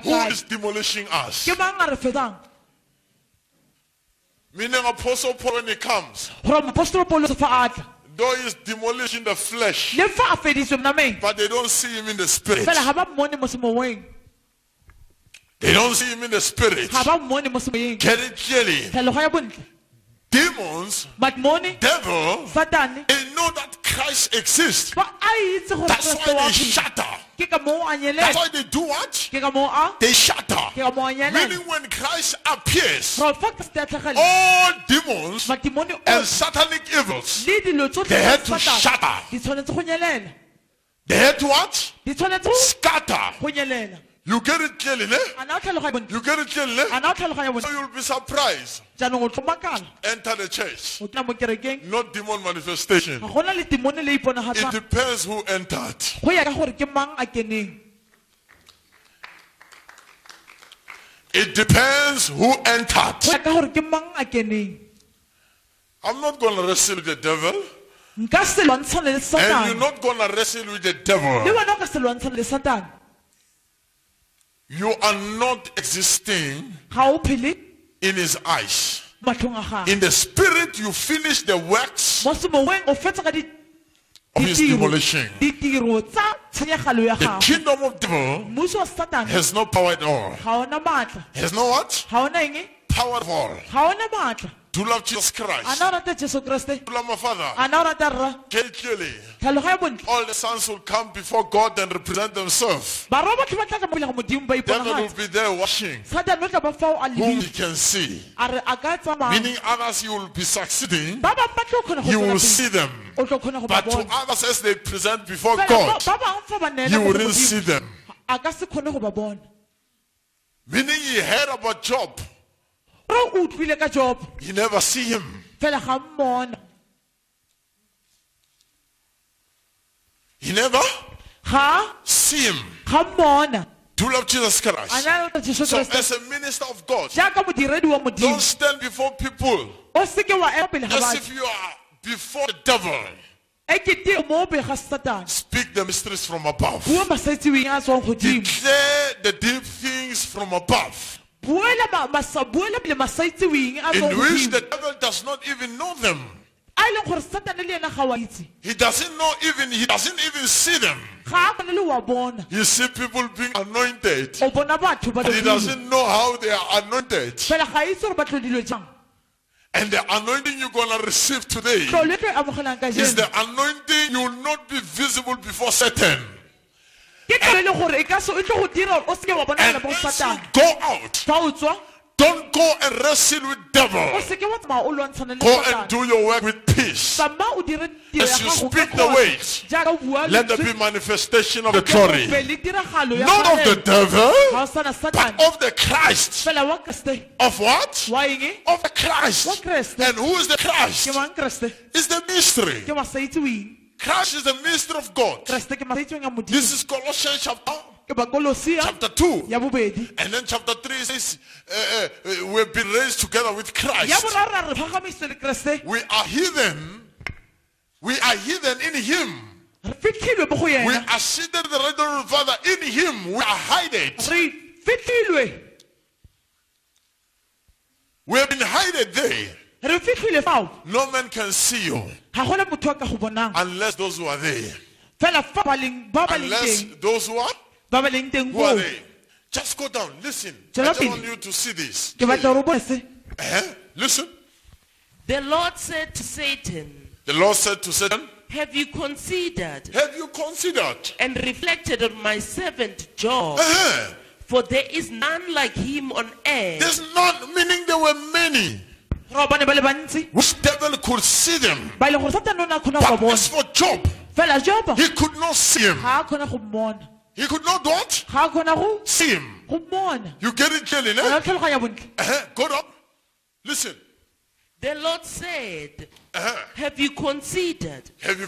Who is demolishing us? Meaning Apostle Paul when he comes, though he is demolishing the flesh, but they don't see him in the spirit. They don't see him in the spirit. Get it clearly. Demons, devil, they know that Christ exists. That's why they shatter. That's why they do what? They shatter. Meaning when Christ appears, all demons and satanic evils, they had to shatter. They had to what? Scatter. You get it clearly, ne? You get it clearly, ne? So you'll be surprised. Enter the church. Not demon manifestation. It depends who entered. It depends who entered. I'm not going to wrestle with the devil. And you're not going to wrestle with the devil. You are not existing in his eyes. In the spirit, you finish the works of his demolition. The kingdom of devil has no power at all. Has no what? Power at all. To love Jesus Christ. To love my Father. Clearly, all the sons will come before God and represent themselves. Then will be there watching whom he can see. Meaning others you will be succeeding, you will see them. But to others as they present before God, you wouldn't see them. Meaning he heard about Job. You never see him. You never see him. To love Jesus Christ. So as a minister of God, don't stand before people as if you are before the devil. Speak the mysteries from above. Declare the deep things from above, in which the devil does not even know them. He doesn't even see them. You see people being anointed, but he doesn't know how they are anointed. And the anointing you're going to receive today is the anointing you will not be visible before Satan. And as you go out, don't go and wrestle with devil. Go and do your work with peace. As you speak the words, let there be manifestation of the glory. Not of the devil, but of the Christ. Of what? Of the Christ. And who is the Christ? It's the mystery. Christ is the mystery of God. This is Colossians chapter 2. And then chapter 3 says we've been raised together with Christ. We are hidden. We are hidden in him. We are seated at the right hand of the Father in him. We are hidden. We have been hidden there. No man can see you unless those who are there. Unless those who are there. Just go down. Listen. I just want you to see this. Listen. The Lord said to Satan. The Lord said to Satan, Have you considered? And reflected on my servant Job? For there is none like him on earth. There's none, meaning there were many. Which devil could see them. But as for Job, he could not see him. He could not what? See him. You get it clearly, no? Go up. Listen. The Lord said, Have you considered? And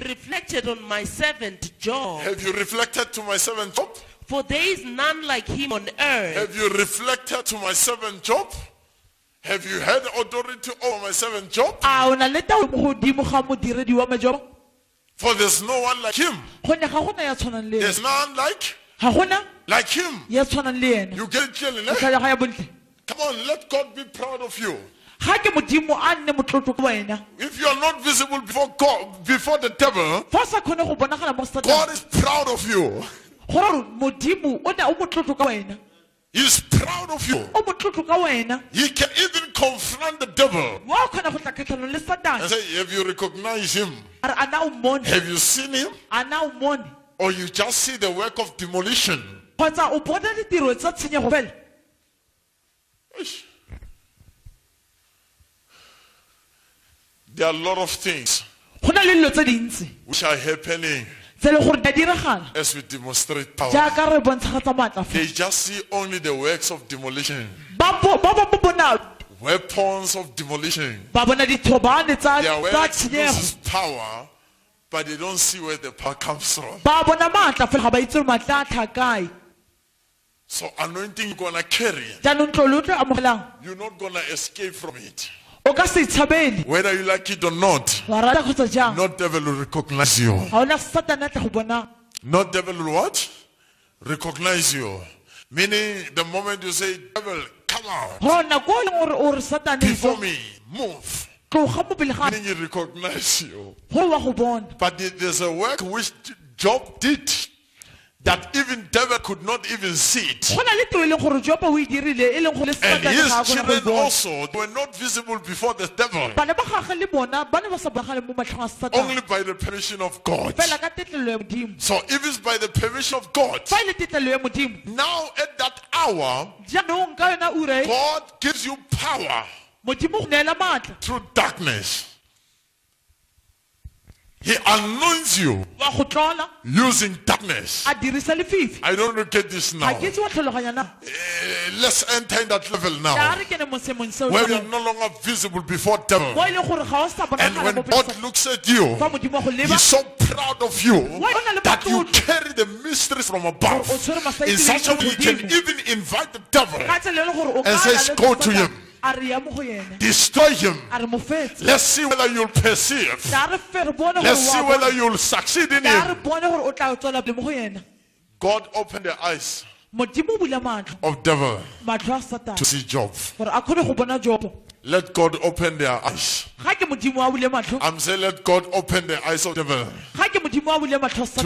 reflected on my servant Job? Have you reflected to my servant Job? For there is none like him on earth. Have you reflected to my servant Job? Have you had authority over my servant Job? For there's no one like him. There's none like Like him. You get it clearly. Come on, let God be proud of you. If you are not visible before God, before the devil, God is proud of you. He's proud of you. He can even confront the devil and say, have you recognized him? Have you seen him? Or you just see the work of demolition? There are a lot of things which are happening as we demonstrate power. They just see only the works of demolition. Weapons of demolition. Their works loses power, but they don't see where the power comes from. So anointing you're going to carry. You're not going to escape from it. Whether you like it or not, not devil will recognize you. Not devil will what? Recognize you. Meaning the moment you say, devil, come out before me, move. Meaning he recognize you. But there's a work which Job did that even devil could not even see it. And his children also were not visible before the devil. Only by the permission of God. So if it's by the permission of God, now at that hour, God gives you power through darkness. He anoints you using darkness. I don't look at this now. Let's enter in that level now, where you are no longer visible before devil. And when God looks at you, He's so proud of you that you carry the mysteries from above in such a way you can even invite the devil and say, go to him. Destroy him. Let's see whether you'll perceive. Let's see whether you'll succeed in him. God opened the eyes of devil to see Job. Let God open their eyes. I'm saying let God open the eyes of devil to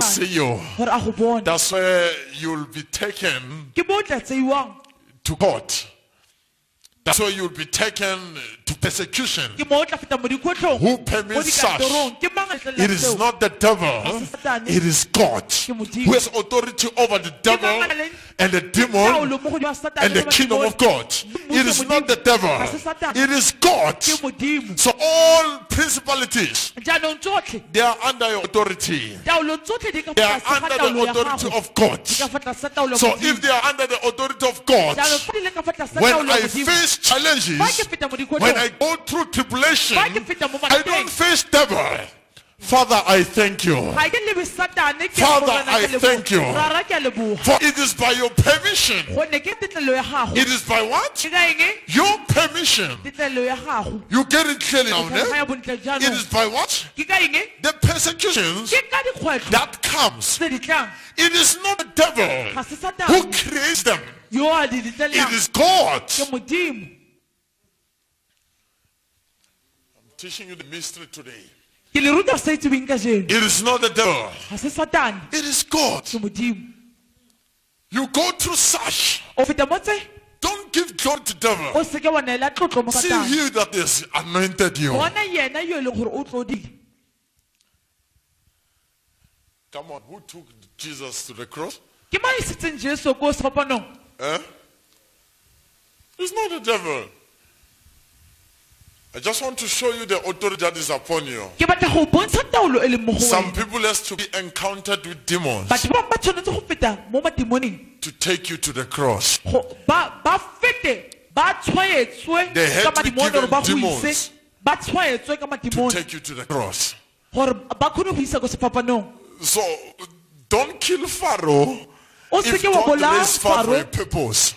see you. That's where you'll be taken to court. That's why you'll be taken to persecution. Who permits such? It is not the devil, it is God who has authority over the devil and the demon and the kingdom of God. It is not the devil, it is God. So all principalities, they are under your authority. They are under the authority of God. So if they are under the authority of God, when I face challenges, when I go through tribulation, I don't face devil. Father, I thank you. Father, I thank you. For it is by your permission. It is by what? Your permission. You get it clearly now, eh? It is by what? The persecutions that comes. It is not the devil who creates them. It is God. I'm teaching you the mystery today. It is not the devil. It is God. You go through such. Don't give glory to the devil. See he that has anointed you. Come on, who took Jesus to the cross? It's not the devil. I just want to show you the authority that is upon you. Some people has to be encountered with demons to take you to the cross. They had to be given demons to take you to the cross. So don't kill Pharaoh if God raised Pharaoh a purpose.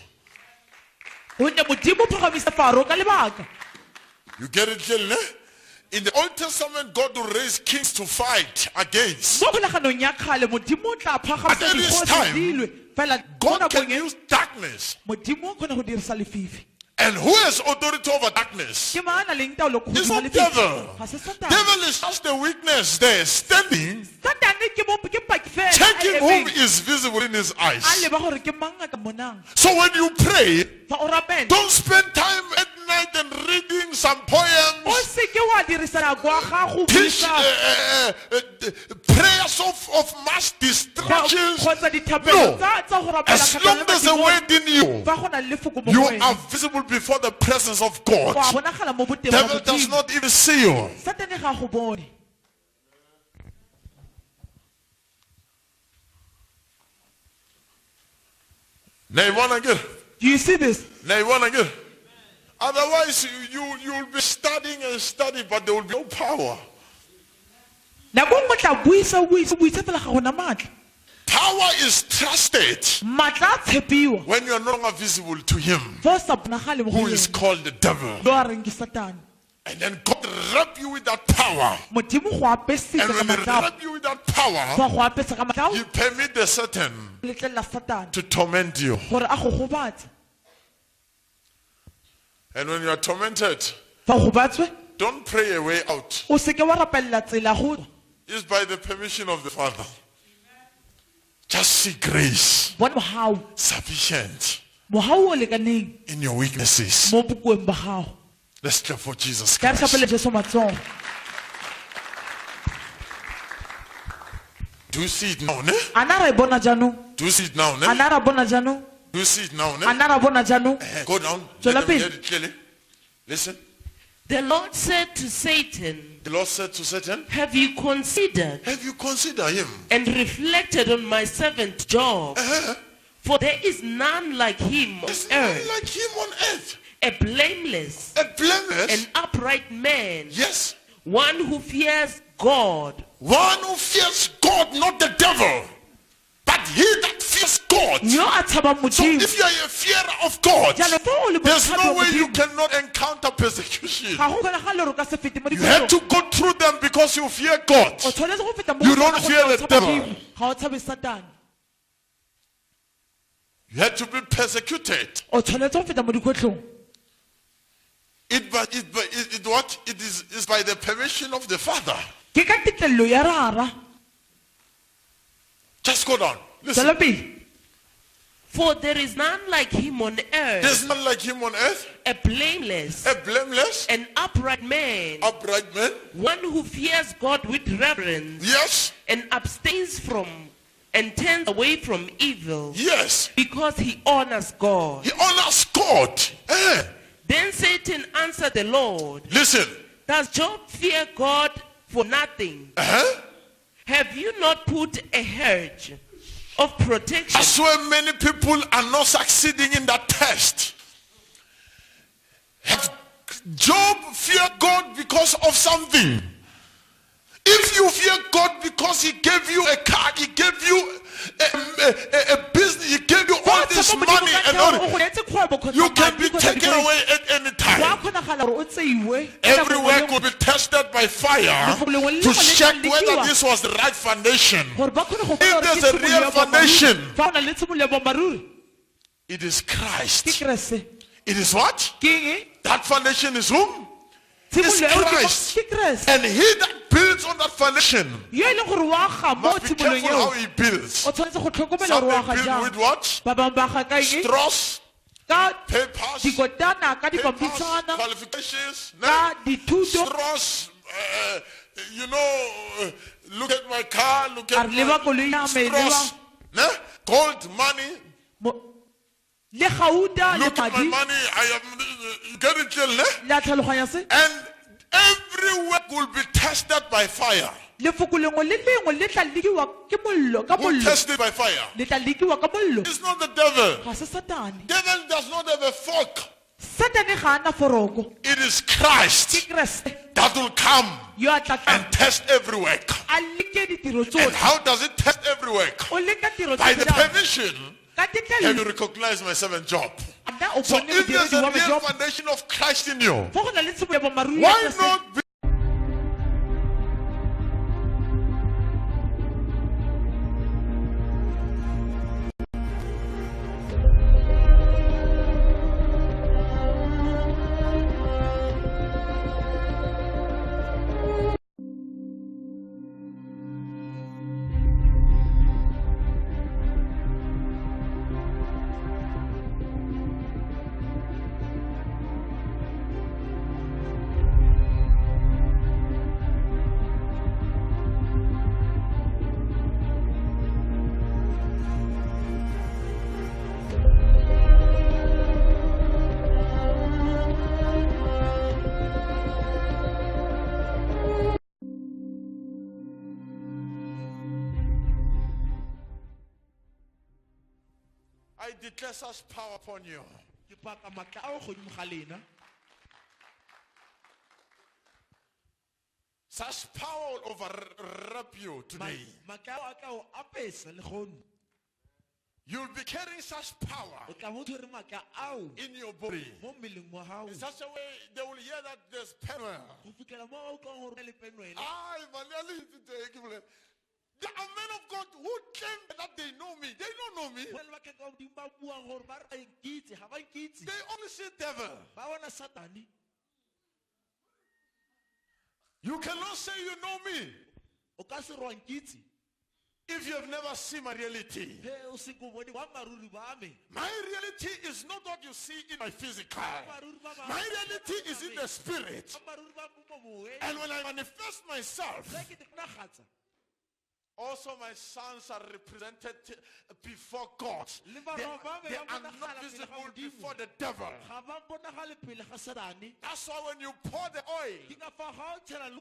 You get it, Jill? In the Old Testament, God will raise kings to fight against. At this time, God can use darkness. And who has authority over darkness? It's not devil. Devil is just a weakness there, standing, checking whom is visible in his eyes. So when you pray, don't spend time at night and reading some poems, teach prayers of mass distractions. No. As long as the word in you, you are visible before the presence of God. Devil does not even see you. Now you want to get. Do you see this? Now you want to get. Otherwise, you'll be studying and studying, but there will be no power. Power is trusted when you are no longer visible to him, who is called the devil. And then God wrap you with that power. And when he wrap you with that power, you permit the Satan to torment you. And when you are tormented, don't pray a way out. It's by the permission of the Father. Just seek grace sufficient in your weaknesses. Let's clap for Jesus Christ. Do you see it now? Do you see it now? Do you see it now? Go down. Let them hear it clearly. Listen. The Lord said to Satan, have you considered him and reflected on my servant Job? For there is none like him on earth. A blameless and upright man. Yes. One who fears God. One who fears God, not the devil, but he that fears God. So if you are a fearer of God, there's no way you cannot encounter persecution. You have to go through them because you fear God. You don't fear the devil. You have to be persecuted. It is by the permission of the Father. Just go down. Listen. For there is none like him on earth. There's none like him on earth. A blameless and upright man. One who fears God with reverence. Yes. And abstains from and turns away from evil. Yes. Because he honors God. He honors God. Then Satan answered the Lord. Listen. Does Job fear God for nothing? Have you not put a hedge of protection? That's why many people are not succeeding in that test. Have Job fear God because of something? If you fear God because he gave you a car, he gave you a business, he gave you all this money and all, you can be taken away at any time. Every work will be tested by fire to check whether this was the right foundation. If there's a real foundation, it is Christ. It is what? That foundation is whom? Is Christ. And he that builds on that foundation must be careful how he builds. Some may build with what? Straws, papers, qualifications, straws, look at my car, look at my straws, gold, money. Look at my money, I am getting killed. And every work will be tested by fire. Who tested by fire? It's not the devil. Devil does not have a fork. It is Christ that will come and test every work. And how does it test every work? By the permission. Have you recognized my servant Job? So if there's a real foundation of Christ in you, why not be I declare such power upon you. Such power will overwrap you today. You'll be carrying such power in your body. In such a way, they will hear that there's power. There are men of God who claim that they know me. They don't know me. They only see devil. You cannot say you know me if you have never seen my reality. My reality is not what you see in my physical. My reality is in the spirit. And when I manifest myself, also my sons are represented before God. They are not visible before the devil. That's why when you pour the oil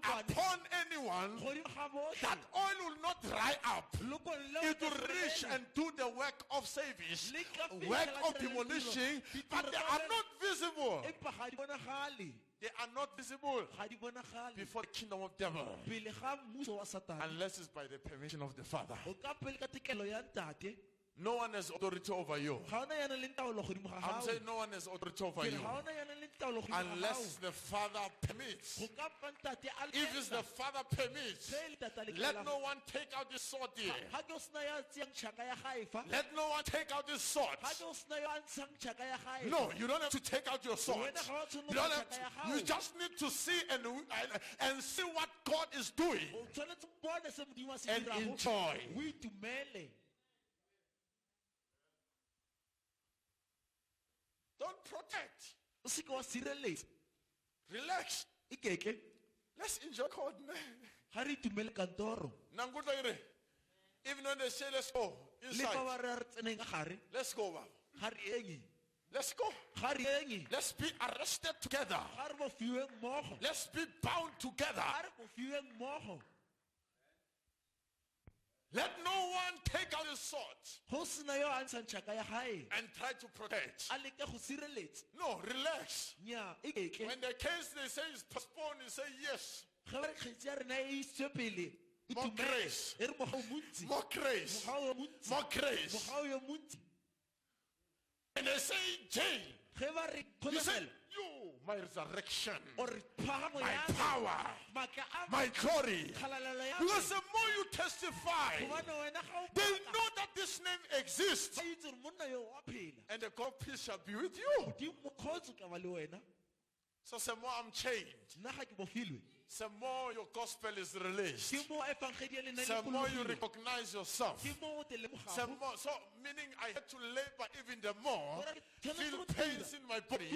upon anyone, that oil will not dry up. It will reach and do the work of service, work of demolishing, but they are not visible. They are not visible before the kingdom of devil, unless it's by the permission of the Father. No one has authority over you. I'm saying no one has authority over you unless the Father permits. If it's the Father permits, let no one take out this sword here. Let no one take out this sword. No, you don't have to take out your sword. You don't have to, you just need to see and see what God is doing and enjoy. Don't protect. Relax. Let's enjoy God. Even when they say let's go inside, let's go. Let's go. Let's be arrested together. Let's be bound together. Let no one take out his sword and try to protect. No, relax. When the case they say is postponed, you say yes. More grace. More grace. More grace. And they say jail. You say, you, my resurrection, my power, my glory. Because the more you testify, they know that this name exists. And the God peace shall be with you. So the more I'm changed, the more your gospel is released, the more you recognize yourself, the more, so meaning I had to labor even the more, feel pains in my body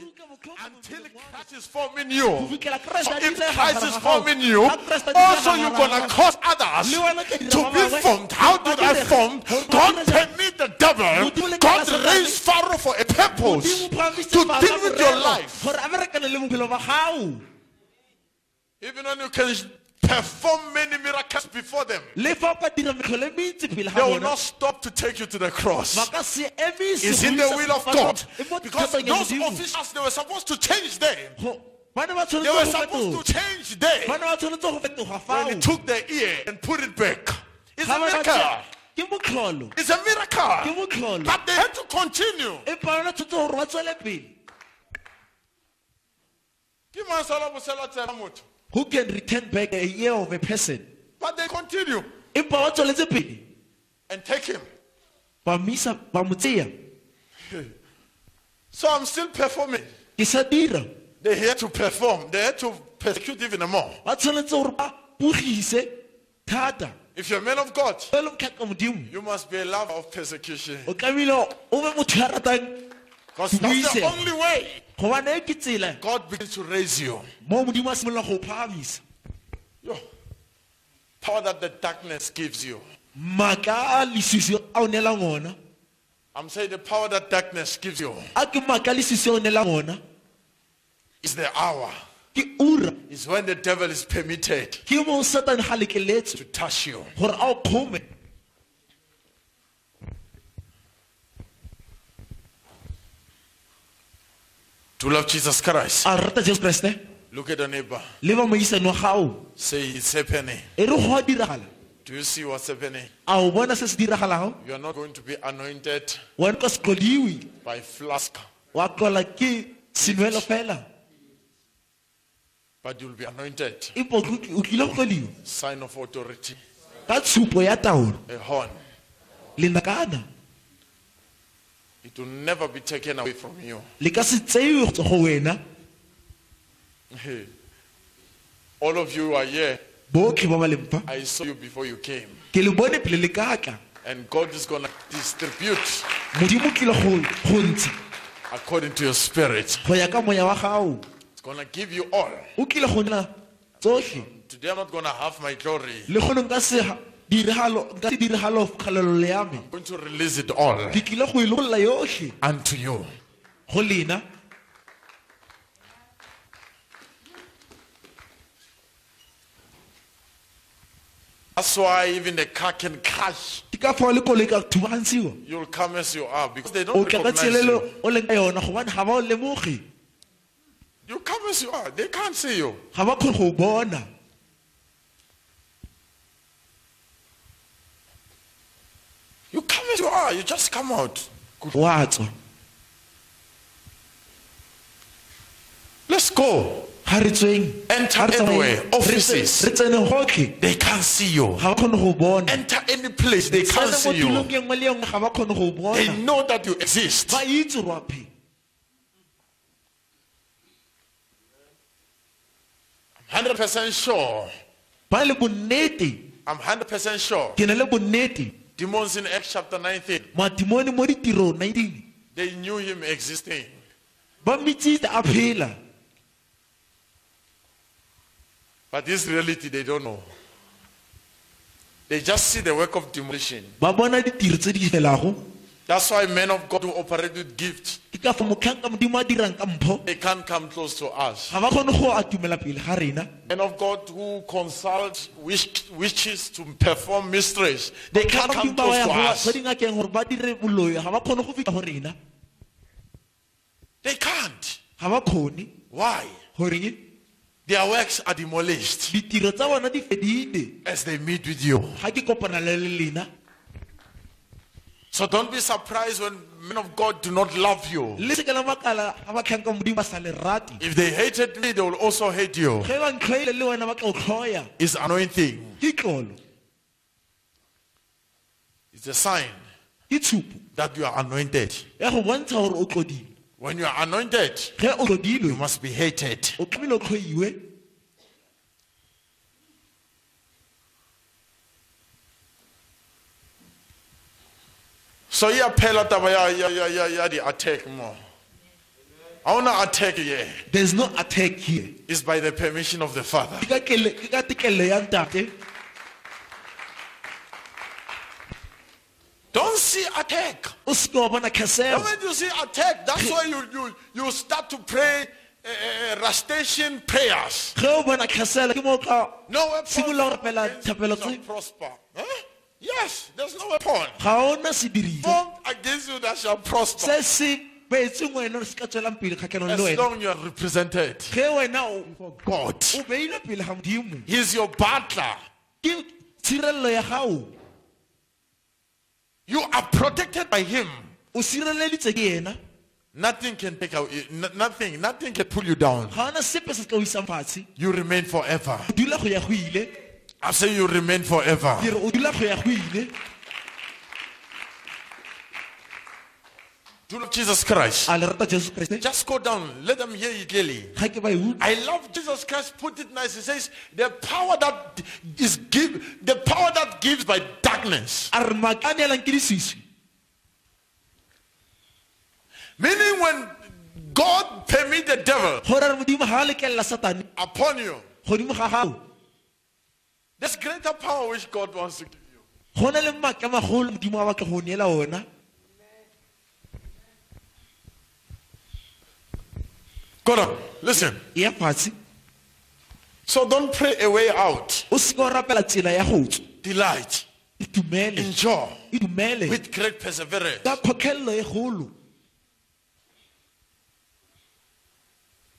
until Christ is forming you. So if Christ is forming you, also you're gonna cause others to be formed. How did I form? God permit the devil, God raised Pharaoh for a purpose, to deal with your life. Even when you can perform many miracles before them, they will not stop to take you to the cross. It's in the will of God. Because those officials, they were supposed to change them. They were supposed to change them. When he took the ear and put it back. It's a miracle. It's a miracle. But they had to continue. Who can return back a year of a person? But they continue and take him. So I'm still performing. They had to perform. They had to persecute even more. If you're a man of God, you must be a lover of persecution. Because that's the only way God begins to raise you. Yo, power that the darkness gives you. I'm saying the power that darkness gives you is the hour. Is when the devil is permitted to touch you. To love Jesus Christ. A rata Jesu Kriste. Look at the neighbor. Le ba moisane wa gago. Say it's happening. E re go a diragala. Do you see what's happening? A o bona se se diragalago? You are not going to be anointed Wena ka se tlodiwe. by flask, Wa tlola ke senwelo fela. but you'll be anointed. Ipo o tlile go tlodiwa. Sign of authority. Ka tshupo ya taolo. A horn. Lendakana. It will never be taken away from you. Le ka se tseiwe go tswa go wena. Hey. All of you are here. Botlhe ba ba lempa. I saw you before you came. Ke le bone pele le ka tla. And God is going to distribute Modimo tlile go ntsha according to your spirit. go ya ka moya wa gago. It's going to give you all. O tlile go nna tsotlhe. Today I'm not going to have my glory. Le go nka se diragalo nka se diragalo kgalelo le ya me. I'm going to release it all Ke tlile go ilolla yotlhe unto you. go lena. That's why even the car can crash. Ke ka fao le koloi ka thubagantshiwa. You'll come as you are because they O don't tla ka recognize tshelelo you. o leng ka yona gobane ga ba o lemoge. You come as you are. They can't see you. Ga ba kgone go bona. You come as you are. You just come out. Wa tswa. Let's go. Ga re tsweng. Enter Ga re tsamayeng. anywhere. Offices. Re tsene gotlhe. They can't see you. Ga ba kgone go bona. Enter any place. They can't Tsena mo see you. tulong e nngwe le e nngwe ga ba kgone go They bona. know that you exist. Ba itse rwaphe. 100% sure. Ba le bonnete. I'm 100% sure. Ke na le bonnete. Demons in Acts chapter 19. Matimone mo ditirong 19. They knew him existing. Ba mitsitse a phela. But this reality they don't know. They just see the work of demolition. Ba bona ditiro tse di felago. That's why men of God who operate with gifts, Ke ka fa motlhanka modimo a dirang ka mpho. they can't come close to us. Ga ba kgone go atumela pele ga rena. Men of God who consult witches to perform mysteries, they can't Ka come modimo ba close ya to go us. ba dingakeng gore ba dire boloyo ga ba kgone go fitlha go rena. They can't. Ga ba kgone Why? gore Their works are demolished ditiro tsa bona di fedile as they meet with you. ga ke kopana le lena. So don't be surprised when men of God do not love you. Le se ka la makala ga ba tlhanka modimo ba sa le rate. If they hated me, they will also hate you. Ge ba ntlhoile le wena ba tla o tlhoya. It's anointing. Ke tlolo. It's a sign Ke tshupo that you are anointed. ya go bontsha gore o tlodile. When you are anointed, Ge o you tlodilwe must be hated. o tlamehile o tlhoiwe. So yeah, phela taba ya the attack more. I wanna attack here. There's no attack here. It's by the permission of the Father. Ke ka tekelo ya ntate. Don't see attack. O se ke wa bona And castle. when you see attack, that's why you start to pray rustication prayers. Ge o bona castle ke mo ka No weapon simolola go rapela against thapelo you shall tse. prosper. Huh? Yes, there's no weapon Ga ona se diriso. formed against you that shall prosper. Se se beetseng wena se ka tswelang pele kgatlhanong As le wena. long you are represented. Ge wena o God. beile pele ga modimo. He's your butler. Ke tshirelelo ya gago. You are protected by him. O sireleditse ke ena. Nothing can take out nothing can pull you down. Ga ona sepe se ka o isang fatshe. You remain forever. O dula go ya go ile. I say you remain forever. Ke re o dula go ya go ile. Do you love Jesus Christ? A le rata Jesu Kriste. Just go down. Let them hear you clearly. Ga ke ba e utlwa. I love Jesus Christ. Put it nice. He says the power that gives by darkness. A re maaka a neelang ke disisi. Meaning when God permit the devil Gore re modimo ga a lekelela satane upon you, godimo ga gago. there's greater power which God wants to give you. Go na le maaka a magolo modimo a batla go neela ona. Go on. Listen. Ya fatshe. So don't pray a way out. O se ke wa rapela tsela ya go tswa. Delight. Itumele. Enjoy. Itumele. With great perseverance. Ka kgokhelelo e golo.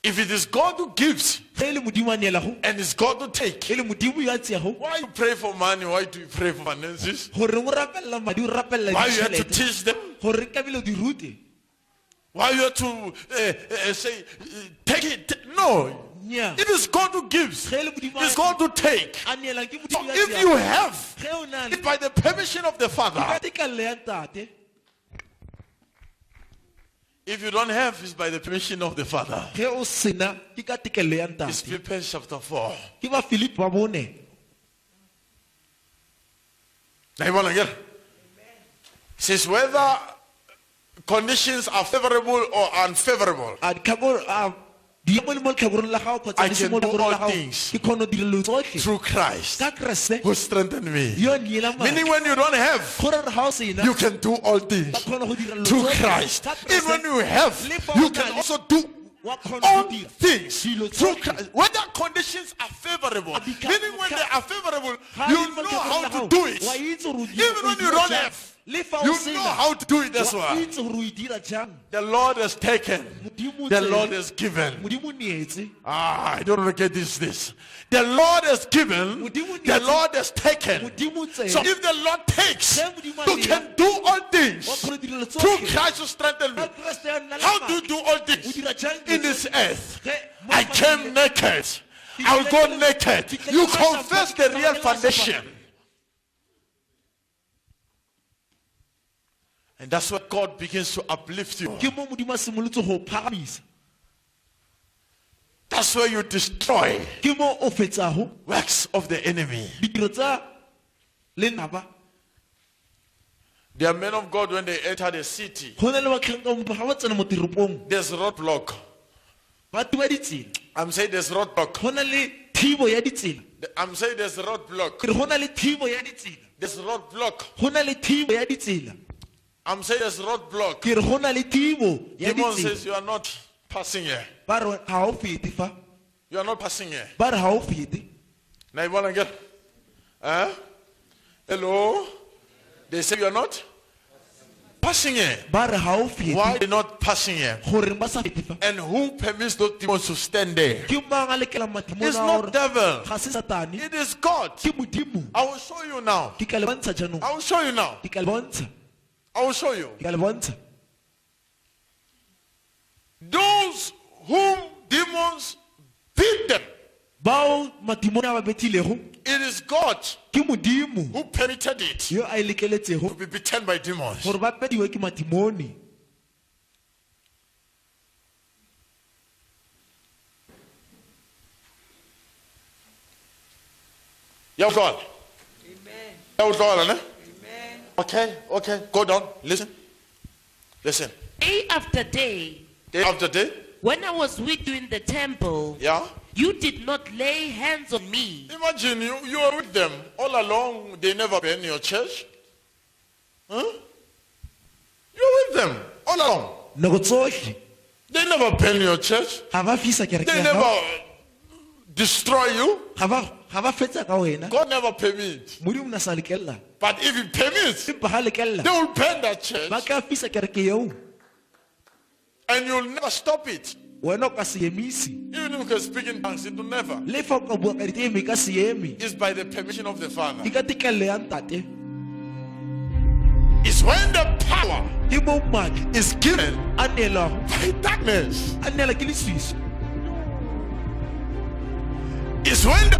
If it is God who gives and it's God who takes, why you pray for money? Why do you pray for finances? Why you have to teach them? Why you have to say, take it? No. It is God who gives. It's God who takes. So if you have, it's by the permission of the Father. If you don't have, it's by the permission of the Father. It's Philippians chapter 4. Now you want to get it? Says whether conditions are favorable or unfavorable, I can do all things through Christ who strengthened me. Meaning when you don't have, you can do all things through Christ. Even when you have, you can also do all things through Christ. Whether conditions are favorable, meaning when they are favorable, you know how to do it. Even when you don't have, you know how to do it as well. The Lord has taken. The Lord has given. I don't want to get this. The Lord has given. The Lord has taken. So if the Lord takes, you can do all things through Christ who strengthened me. How do you do all things in this earth? I came naked. I'll go naked. You confess the real foundation. And that's what God begins to uplift you. That's where you destroy works of the enemy. There are men of God when they enter the city. There's roadblock. I'm saying there's roadblock. I'm saying there's roadblock. There's roadblock. I'm saying there's roadblock. Demon says you are not passing here. You are not passing here. Now you want to get? Hello? They say you are not passing here. Why are you not passing here? And who permits those demons to stand there? It's not devil. It is God. I will show you now. I will show you now. I will show you. Those whom demons beat them, it is God who permitted it to be beaten by demons. Yeah, God. Amen. Yeah, God. Okay, go down. Listen. Day after day, when I was with you in the temple, you did not lay hands on me. Imagine you were with them all along. They never been in your church. Huh? You were with them all along. They never been in your church. They never destroy you. God never permits. But if He permits, they will burn that church. And you'll never stop it. Even if you can speak in tongues, it will never. It's by the permission of the Father. It's when the power is given by darkness. It's when the